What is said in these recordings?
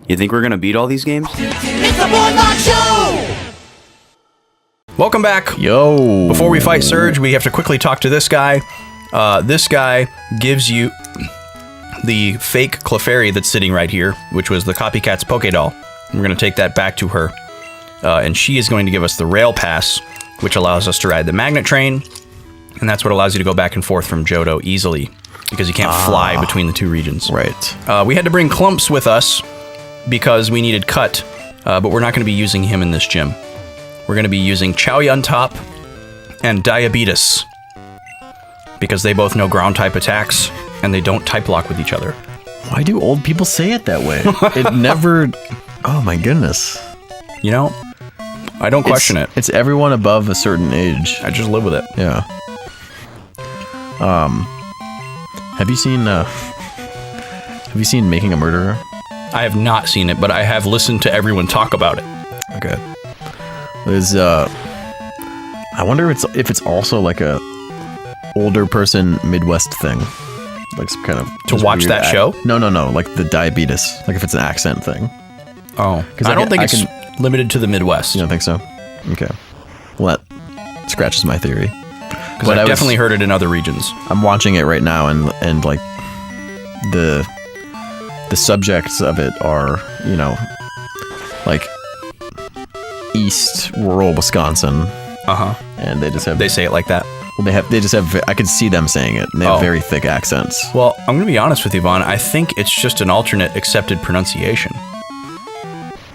You think we're gonna beat all these games? It's the BOYSLOCKE Show! Welcome back. Yo. Before we fight Surge, we have to quickly talk to this guy. This guy gives you the fake Clefairy that's sitting right here, which was the Copycat's Pokédoll. We're going to take that back to her. And she is going to give us the Rail Pass, which allows us to ride the Magnet Train. And that's what allows you to go back and forth from Johto easily, because you can't fly between the two regions. Right. We had to bring Clumps with us because we needed Cut, but we're not going to be using him in this gym. We're going to be using Chow Yuntop and Diabetes, because they both know ground-type attacks, and they don't type lock with each other. Why do old people say it that way? It never... Oh my goodness. You know, I don't question it. It's everyone above a certain age. I just live with it. Yeah. Have you seen Making a Murderer? I have not seen it, but I have listened to everyone talk about it. Okay. There's I wonder if it's also like a older person Midwest thing, like some kind of To watch that show? No, like the Diabetes, like if it's an accent thing. Oh, because I don't think it's limited to the Midwest. You don't think so? Okay. Well, that scratches my theory. Because I've definitely heard it in other regions. I'm watching it right now, and like the subjects of it are, you know, like East rural Wisconsin. And they just have... They say it like that? Well, they just have... I could see them saying it. And they have very thick accents. Well, I'm going to be honest with you, Vaughn. I think it's just an alternate accepted pronunciation.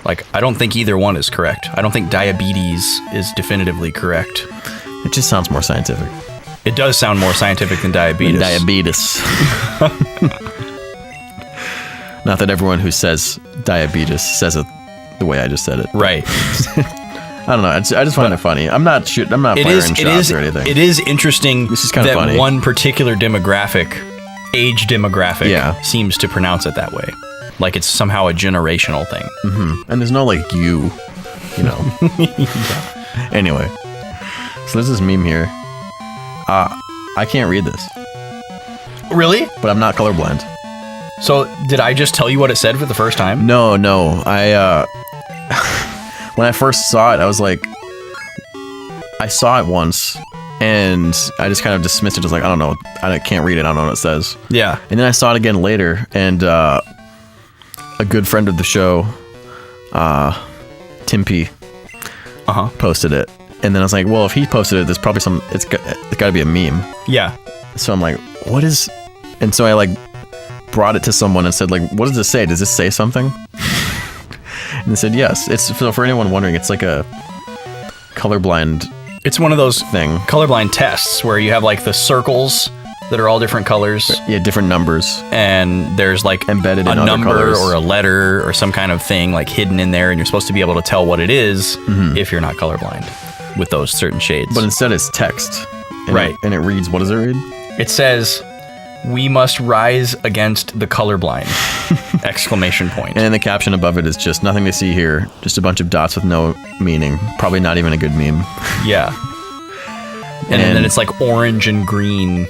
Like, I don't think either one is correct. I don't think diabetes is definitively correct. It just sounds more scientific. It does sound more scientific than diabetes. Diabetes. Not that everyone who says diabetes says it the way I just said it. Right. I don't know. I just find it funny. I'm not firing shots or anything. It is interesting this is kind of that funny. One particular age demographic seems to pronounce it that way. Like it's somehow a generational thing. Mm-hmm. And there's no like you know. Yeah. Anyway. So there's this meme here. I can't read this. Really? But I'm not colorblind. So did I just tell you what it said for the first time? No. I when I first saw it, I was like, I saw it once and I just kind of dismissed it as like, I don't know, I can't read it, I don't know what it says. Yeah. And then I saw it again later, and a good friend of the show, Tim P, posted it. And then I was like, well, if he posted it, there's probably it's got to be a meme. Yeah. So I'm like, what is... And so I like brought it to someone and said like, what does this say? Does this say something? And they said yes. It's, so for anyone wondering, it's like a colorblind... It's one of those colorblind tests where you have like the circles that are all different colors. Yeah, different numbers. And there's like embedded in a number colors. Or a letter or some kind of thing like hidden in there, and you're supposed to be able to tell what it is if you're not colorblind with those certain shades. But instead it's text. Right. And it reads, what does it read? It says, "We must rise against the colorblind!" Exclamation point. And then the caption above it is just nothing to see here. Just a bunch of dots with no meaning. Probably not even a good meme. Yeah. And then it's like orange and green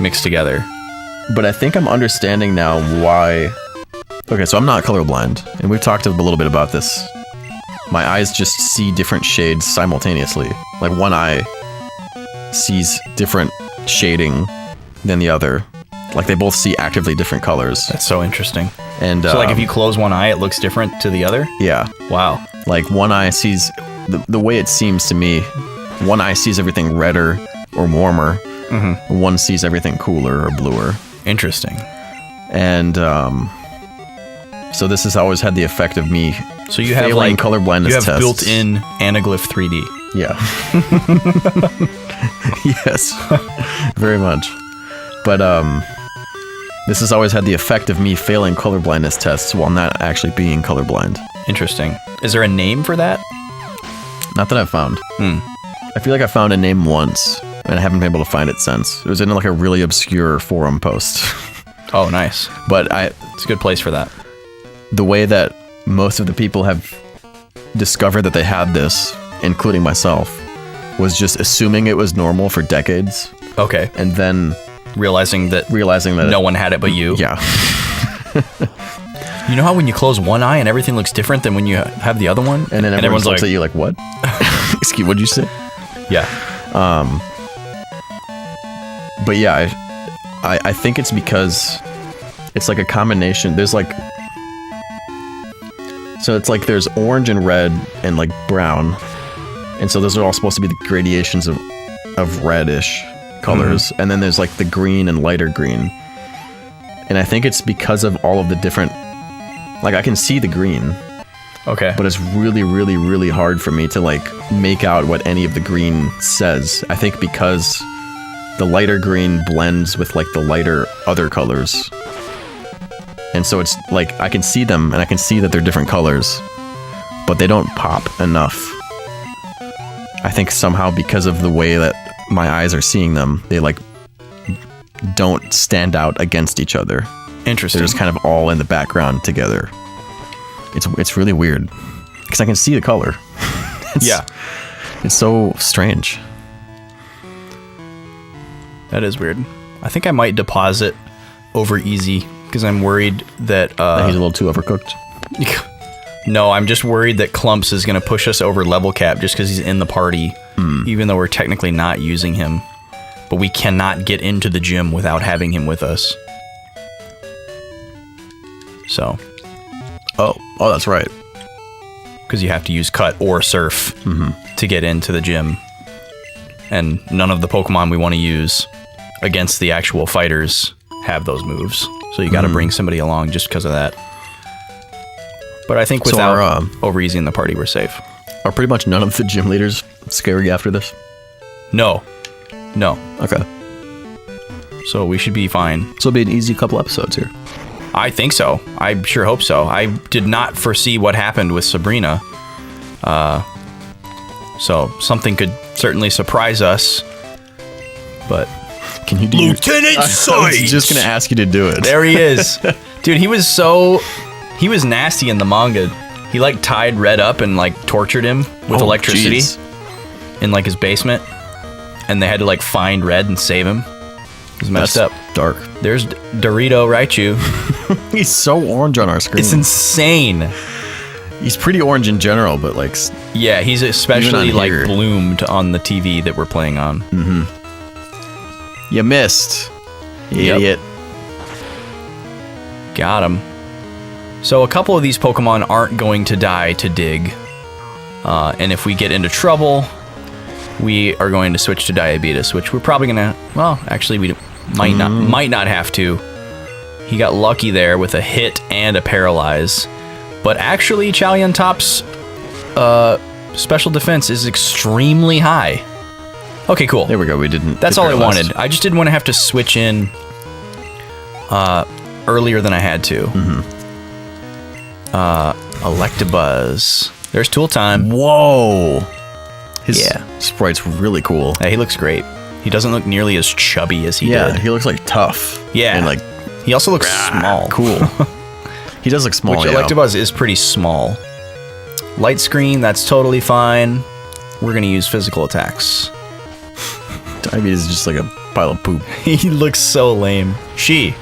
mixed together. But I think I'm understanding now why... Okay, so I'm not colorblind. And we've talked a little bit about this. My eyes just see different shades simultaneously. Like one eye sees different shading than the other. Like they both see actively different colors. That's so interesting. And so like if you close one eye, it looks different to the other? Yeah. Wow. Like one eye sees, the way it seems to me, one eye sees everything redder or warmer. One sees everything cooler or bluer. Interesting. And so this has always had the effect of me so you have like colorblindness you have tests. built-in anaglyph 3D. Yeah. Yes. Very much. But this has always had the effect of me failing colorblindness tests while not actually being colorblind. Interesting. Is there a name for that? Not that I've found. I feel like I found a name once, and I haven't been able to find it since. It was in like a really obscure forum post. Oh, nice. But it's a good place for that. The way that most of the people have discovered that they had this, including myself, was just assuming it was normal for decades. Okay. And then realizing that no one had it but you. Yeah. You know how when you close one eye and everything looks different than when you have the other one? And then everyone looks at you like, what? Excuse, what'd you say? Yeah. But yeah, I think it's because it's like a combination. There's like, so it's like there's orange and red and like brown, and so those are all supposed to be the gradations of reddish colors, and then there's like the green and lighter green, and I think it's because of all of the different, like I can see the green, okay, but it's really, really, really hard for me to like make out what any of the green says. I think because the lighter green blends with like the lighter other colors. And so it's like, I can see them and I can see that they're different colors, but they don't pop enough. I think somehow because of the way that my eyes are seeing them, they like don't stand out against each other. Interesting. They're just kind of all in the background together. It's really weird because I can see the color. Yeah. It's so strange. That is weird. I think I might deposit over easy because I'm worried that He's a little too overcooked. No, I'm just worried that Clumps is going to push us over level cap just because he's in the party, even though we're technically not using him. But we cannot get into the gym without having him with us. So. Oh, that's right. Because you have to use cut or surf to get into the gym. And none of the Pokemon we want to use against the actual fighters have those moves. So you got to bring somebody along just because of that. But I think without over easy in the party, we're safe. Are pretty much none of the gym leaders scary after this? No. Okay. So we should be fine. So it'll be an easy couple episodes here. I think so. I sure hope so. I did not foresee what happened with Sabrina. So something could certainly surprise us. But can you do Lieutenant I was just gonna ask you to do it. There he is. Dude, he was nasty in the manga. He like tied Red up and like tortured him with electricity in like his basement. And they had to like find Red and save him. It was messed up. Dark. There's Dorito Raichu. He's so orange on our screen. It's insane. He's pretty orange in general, but like... Yeah, he's especially like bloomed on the TV that we're playing on. You missed. Idiot. Got him. So a couple of these Pokemon aren't going to die to dig. And if we get into trouble, we are going to switch to Diabetes, which we're probably going to... Well, actually, we might not have to. He got lucky there with a hit and a paralyze. But actually, Chalyantop's special defense is extremely high. Okay, cool. There we go. We didn't... That's all I wanted. I just didn't want to have to switch in earlier than I had to. Electabuzz. There's tool time. Whoa. His sprite's really cool. Yeah, he looks great. He doesn't look nearly as chubby as he did. Yeah, he looks like tough. Yeah. And like... He also looks small. Cool. He does look small, Which Electabuzz is pretty small. Light screen, that's totally fine. We're going to use physical attacks. Diabetes is just like a pile of poop. He looks so lame. She,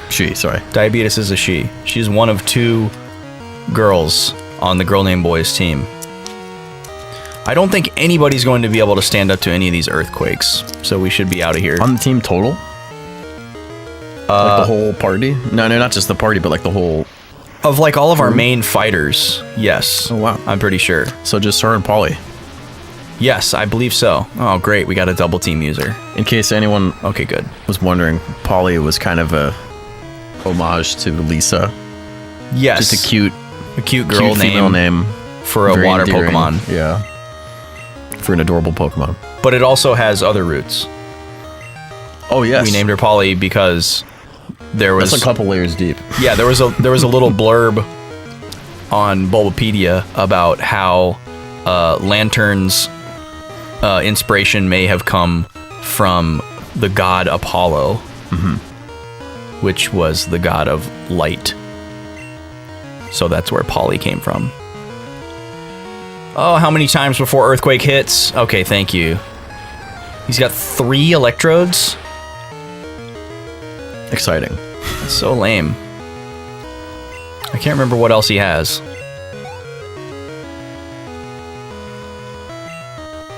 sorry. Diabetes is a she. She's one of 2 girls on the Girl Named Boys team. I don't think anybody's going to be able to stand up to any of these earthquakes, so we should be out of here. On the team total? Like the whole party? No, not just the party, but like the whole... Of like all of our main fighters, yes. Oh, wow. I'm pretty sure. So just her and Polly? Yes, I believe so. Oh, great. We got a double team user. In case anyone good. was wondering, Polly was kind of a homage to Lisa. Yes. Just a cute girl female name for a water endearing. Pokemon. Yeah. For an adorable Pokemon. But it also has other roots. Oh, yes. We named her Polly because there was... That's a couple layers deep. Yeah, there was a little blurb on Bulbapedia about how Lantern's inspiration may have come from the god Apollo, which was the god of light. So that's where Polly came from. Oh, how many times before Earthquake hits? Okay, thank you. He's got 3 electrodes? Exciting. That's so lame. I can't remember what else he has.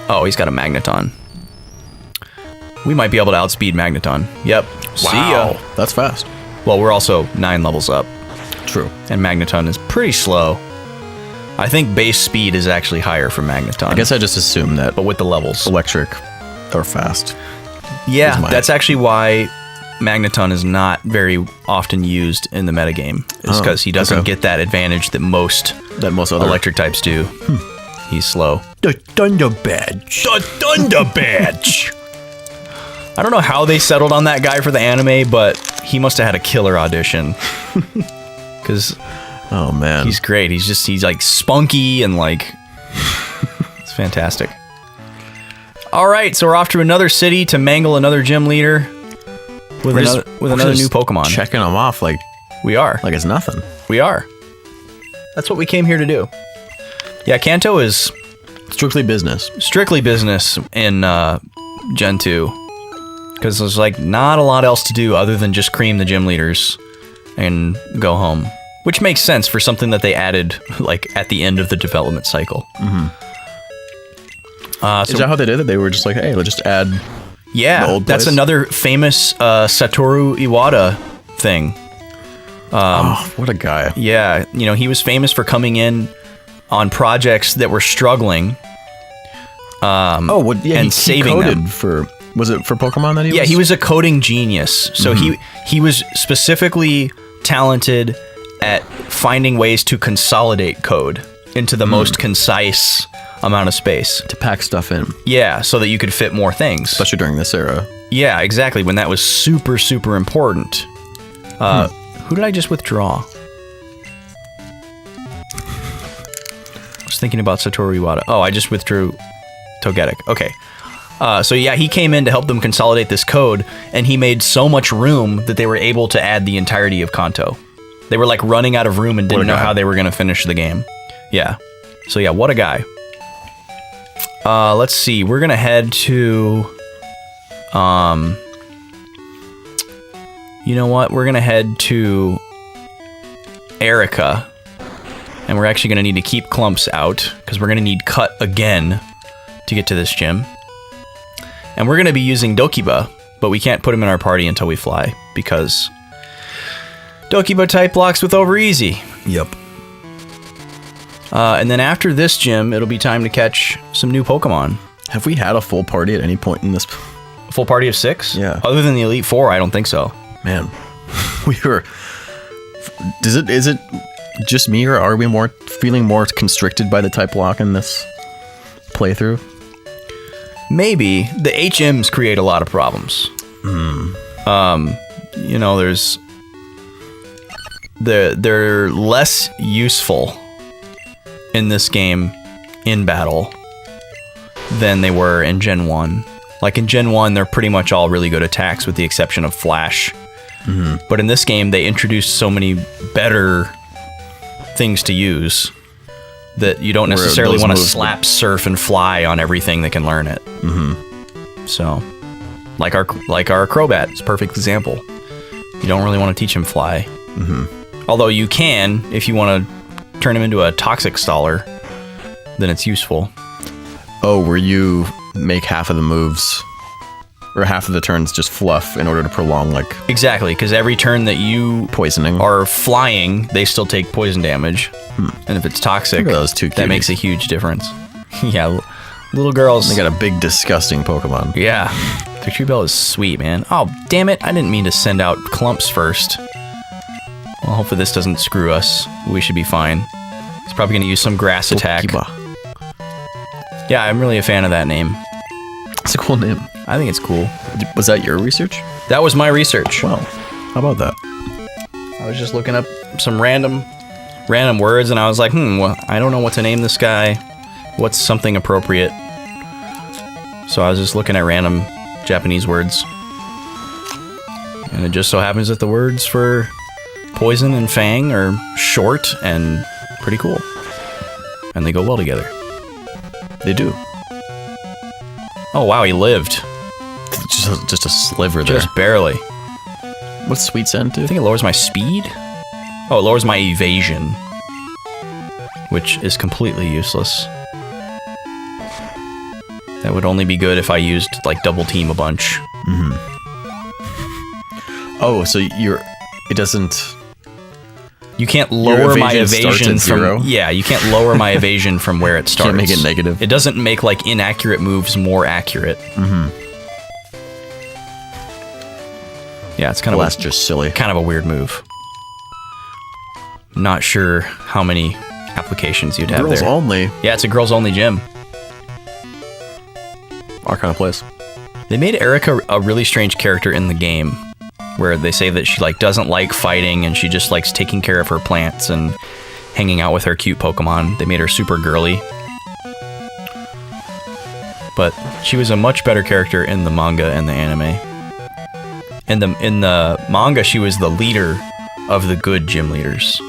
Oh, he's got a Magneton. We might be able to outspeed Magneton. Yep. See ya. That's fast. Well, we're also 9 levels up. True. And Magneton is pretty slow. I think base speed is actually higher for Magneton. I guess I just assumed that. But with the levels. Electric or fast. Yeah, that's actually why Magneton is not very often used in the metagame. It's because he doesn't get that advantage that most other electric types do. He's slow. The Thunder Badge. The Thunder Badge! I don't know how they settled on that guy for the anime, but he must have had a killer audition. Because oh man, he's great. He's like spunky and like it's fantastic. All right, so we're off to another city to mangle another gym leader with another new Pokemon. Checking them off like it's nothing. We are. That's what we came here to do. Yeah, Kanto is strictly business. Strictly business in Gen 2. Because there's like not a lot else to do other than just cream the gym leaders and go home. Which makes sense for something that they added like at the end of the development cycle. Is that how they did it? They were just like, hey, let's just add the old place? That's another famous Satoru Iwata thing. What a guy. Yeah, you know, he was famous for coming in on projects that were struggling and saving them. Was it for Pokemon that he was? Yeah, he was a coding genius. So he was specifically talented at finding ways to consolidate code into the most concise amount of space. To pack stuff in. Yeah, so that you could fit more things. Especially during this era. Yeah, exactly, when that was super, super important. Who did I just withdraw? I was thinking about Satoru Iwata. Oh, I just withdrew Togetic. Okay. So yeah, he came in to help them consolidate this code, and he made so much room that they were able to add the entirety of Kanto. They were like running out of room and didn't know how they were going to finish the game. Yeah. So yeah, what a guy. Let's see. We're going to head to... you know what? We're going to head to Erica. And we're actually going to need to keep Clumps out, because we're going to need Cut again to get to this gym. And we're going to be using Dokiba, but we can't put him in our party until we fly, because Dokiba type blocks with Over Easy. Yep. And then after this gym, it'll be time to catch some new Pokemon. Have we had a full party at any point in this? A full party of 6? Yeah. Other than the Elite Four, I don't think so. Man, we were... Is it just me, or are we feeling more constricted by the type lock in this playthrough? Maybe. The HMs create a lot of problems. You know, they're less useful in this game in battle than they were in Gen 1. Like in Gen 1, they're pretty much all really good attacks with the exception of Flash. But in this game, they introduced so many better things to use that you don't necessarily want to slap, surf, and fly on everything that can learn it. So, like our Crobat is a perfect example. You don't really want to teach him fly. Although you can, if you want to turn him into a Toxic Staller, then it's useful. Oh, where you make half of the moves, or half of the turns just fluff in order to prolong, like... Exactly, because every turn that you poisoning are flying, they still take poison damage. And if it's toxic, that makes a huge difference. Yeah, little girls... They got a big, disgusting Pokemon. Yeah, Victory Bell is sweet, man. Oh, damn it, I didn't mean to send out Clumps first. Well, hopefully this doesn't screw us. We should be fine. He's probably going to use some grass attack. Yeah, I'm really a fan of that name. It's a cool name. I think it's cool. Was that your research? That was my research. Wow. How about that? I was just looking up some random words, and I was like, well, I don't know what to name this guy. What's something appropriate? So I was just looking at random Japanese words. And it just so happens that the words for Poison and Fang are short and pretty cool. And they go well together. They do. Oh, wow, he lived. Just a sliver there. Just barely. What's Sweet Scent do? I think it lowers my speed. Oh, it lowers my evasion, which is completely useless. That would only be good if I used, like, double team a bunch. Mm-hmm. Oh, so it doesn't... You can't lower my evasion evasion from... 0? Yeah, you can't lower my evasion from where it starts. Can't make it negative. It doesn't make, like, inaccurate moves more accurate. Mm-hmm. Yeah, it's kind That's just silly. Kind of a weird move. Not sure how many applications you'd have there. Girls only. Yeah, it's a girls only gym. Our kind of place. They made Erica a really strange character in the game, where they say that she like doesn't like fighting and she just likes taking care of her plants and hanging out with her cute Pokemon. They made her super girly. But she was a much better character in the manga and the anime. In the manga, she was the leader of the good gym leaders.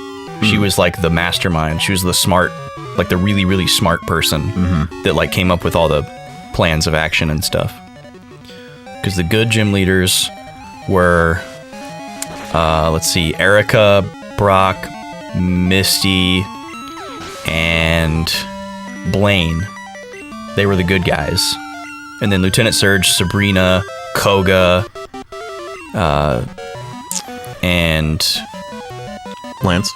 She was like the mastermind. She was the smart, like the really, really smart person that like came up with all the plans of action and stuff. Because the good gym leaders were, let's see, Erica, Brock, Misty, and Blaine. They were the good guys. And then Lieutenant Surge, Sabrina, Koga, and Lance.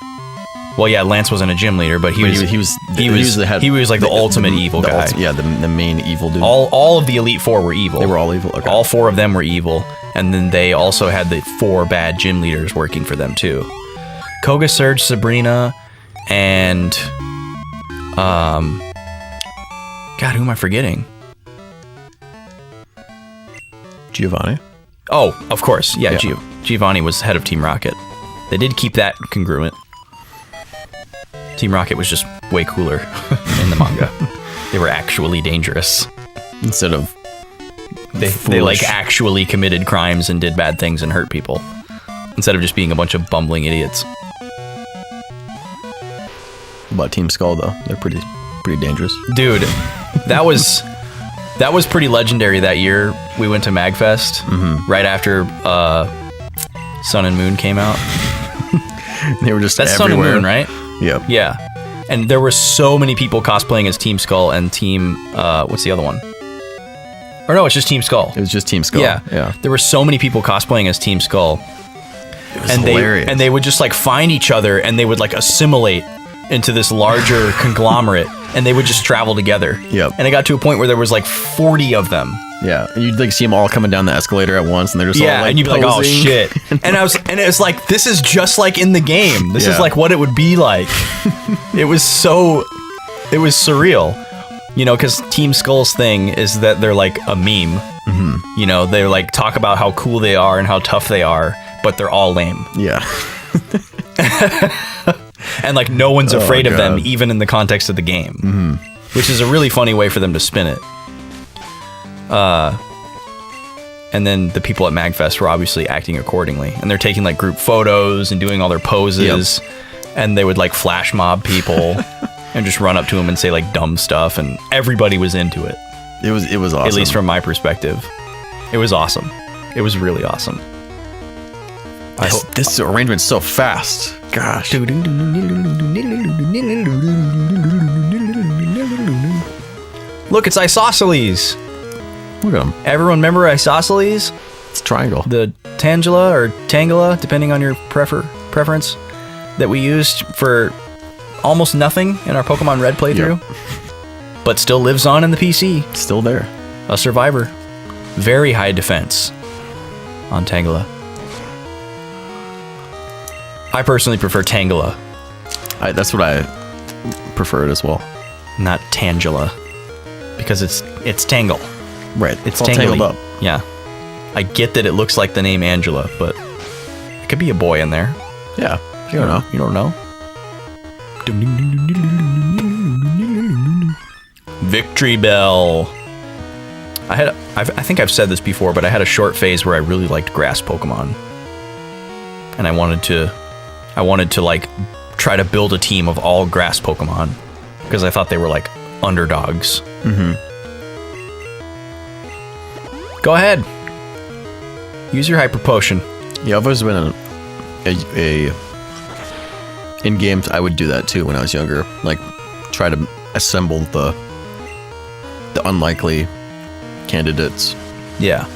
Well, yeah, Lance wasn't a gym leader, but he was the head. He was like the ultimate evil guy. The main evil dude. All of the Elite Four were evil. They were all evil. Okay. All 4 of them were evil, and then they also had the 4 bad gym leaders working for them too. Koga, Surge, Sabrina, and God, who am I forgetting? Giovanni. Oh, of course, yeah. Giovanni was head of Team Rocket. They did keep that congruent. Team Rocket was just way cooler in the manga. They were actually dangerous. Instead of they like actually committed crimes and did bad things and hurt people. Instead of just being a bunch of bumbling idiots. About Team Skull though, they're pretty dangerous. Dude, that was pretty legendary that year. We went to MagFest right after Sun and Moon came out. They were just That's everywhere. Sun and Moon, right? Yep. Yeah. And there were so many people cosplaying as Team Skull and Team... what's the other one? Or no, it's just Team Skull. It was just Team Skull. Yeah. There were so many people cosplaying as Team Skull. It was hilarious. And they would just like find each other and they would like assimilate into this larger conglomerate and they would just travel together. Yep. And it got to a point where there was like 40 of them. Yeah, and you'd like see them all coming down the escalator at once, and they're just all like and you'd be like, "Oh shit!" and it was like, "This is just like in the game. This is like what it would be like." It was surreal, you know, because Team Skull's thing is that they're like a meme. You know, they like talk about how cool they are and how tough they are, but they're all lame. Yeah. And like no one's afraid of them, even in the context of the game, which is a really funny way for them to spin it. And then the people at MagFest were obviously acting accordingly, and they're taking like group photos and doing all their poses, and they would like flash mob people and just run up to them and say like dumb stuff, and everybody was into it. It was awesome. At least from my perspective, it was awesome. It was really awesome. This arrangement's so fast. Gosh. Look, it's Isosceles. Look at him. Everyone remember Isosceles? It's triangle. The Tangela or Tangela, depending on your preference, that we used for almost nothing in our Pokemon Red playthrough, but still lives on in the PC. Still there. A survivor. Very high defense on Tangela. I personally prefer Tangela. That's what I preferred as well. Not Tangela. Because it's Tangle. Right. It's all tangled up. Yeah. I get that it looks like the name Angela, but it could be a boy in there. Yeah. You don't know. You don't know. Victory Bell. I think I've said this before, but I had a short phase where I really liked grass Pokemon. And I wanted to like try to build a team of all grass Pokemon because I thought they were like underdogs. Go ahead. Use your Hyper Potion. Yeah, I've always been a In games, I would do that too when I was younger. Like, try to assemble the unlikely candidates. Yeah.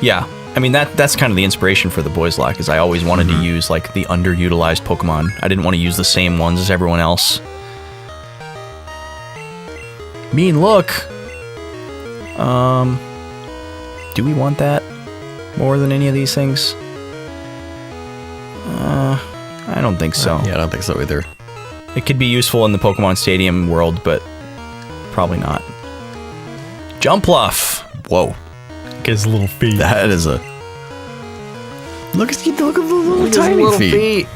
Yeah. I mean, that's kind of the inspiration for the BOYSLOCKE, is I always wanted to use, like, the underutilized Pokemon. I didn't want to use the same ones as everyone else. Mean look! Do we want that more than any of these things? I don't think so. Yeah, I don't think so either. It could be useful in the Pokemon Stadium world, but probably not. Jumpluff! Whoa. Get his little feet. That is a... Look at the little tiny feet.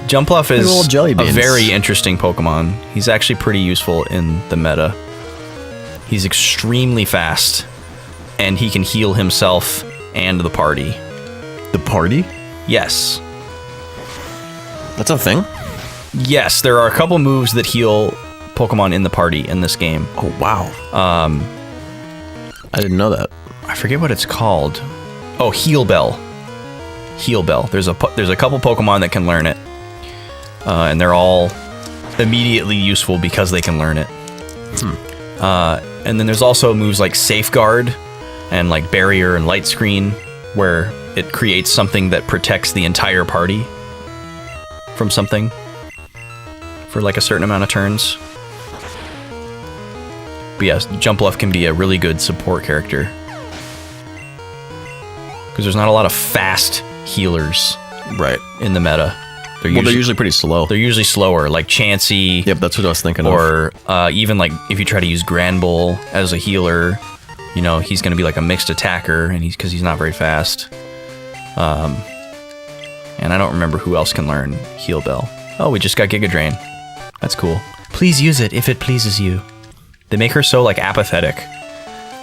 Jumpluff is little jelly a beans. very interesting Pokemon. He's actually pretty useful in the meta. He's extremely fast, and he can heal himself and the party. The party? Yes. That's a thing? Yes, there are a couple moves that heal Pokemon in the party in this game. Oh, wow. I didn't know that. I forget what it's called. Oh, Heal Bell. Heal Bell. There's a couple Pokemon that can learn it. And they're all immediately useful because they can learn it. And then there's also moves like Safeguard and like Barrier and Light Screen, where it creates something that protects the entire party from something for like a certain amount of turns. But yes, Jumpluff can be a really good support character, because there's not a lot of fast healers in the meta. They're usually pretty slow. They're usually slower, like Chansey. Yep, that's what I was thinking or, of. Or even like if you try to use Granbull as a healer, you know, he's going to be like a mixed attacker, and because he's not very fast. And I don't remember who else can learn Heal Bell. Oh, we just got Giga Drain. That's cool. Please use it if it pleases you. They make her so like apathetic.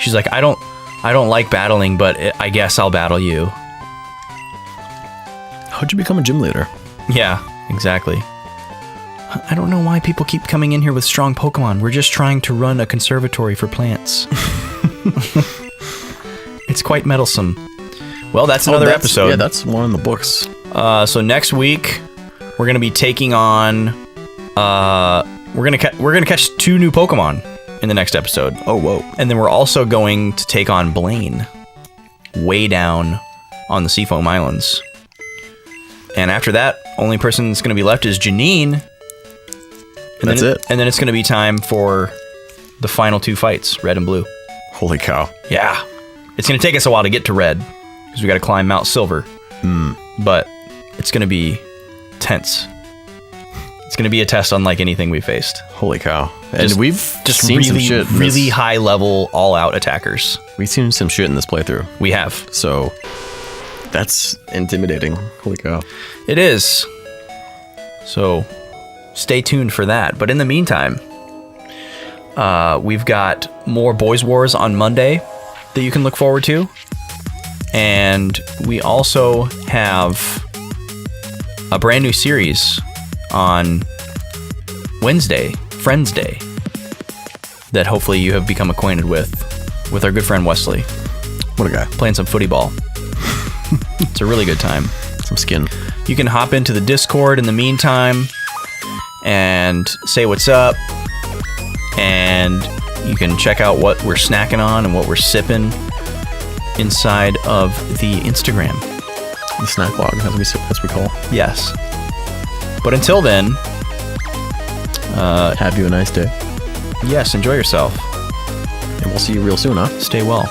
She's like, I don't like battling, but I guess I'll battle you. How'd you become a gym leader? Yeah, exactly. I don't know why people keep coming in here with strong Pokemon. We're just trying to run a conservatory for plants. It's quite meddlesome. Well, that's another episode. Yeah, that's one in the books. So next week, we're gonna be taking on. We're gonna catch 2 new Pokemon in the next episode. Oh, whoa! And then we're also going to take on Blaine, way down on the Seafoam Islands. And after that, only person that's gonna be left is Janine. And that's it. And then it's gonna be time for the final 2 fights, Red and Blue. Holy cow! Yeah, it's gonna take us a while to get to Red, because we got to climb Mount Silver. But it's gonna be tense. It's gonna be a test unlike anything we faced. Holy cow! And we've just seen some shit. Really high level, all out attackers. We've seen some shit in this playthrough. We have. So that's intimidating. Holy cow! It is. So stay tuned for that. But in the meantime, we've got more Boys Wars on Monday that you can look forward to. And we also have a brand new series on Wednesday, Friends Day, that hopefully you have become acquainted with our good friend Wesley. What a guy. Playing some footy ball. It's a really good time. Some skin. You can hop into the Discord in the meantime and say what's up. And you can check out what we're snacking on and what we're sipping inside of the Instagram. The snack log, as we call. Yes. But until then, have you a nice day. Yes, enjoy yourself. And we'll see you real soon, huh? Stay well.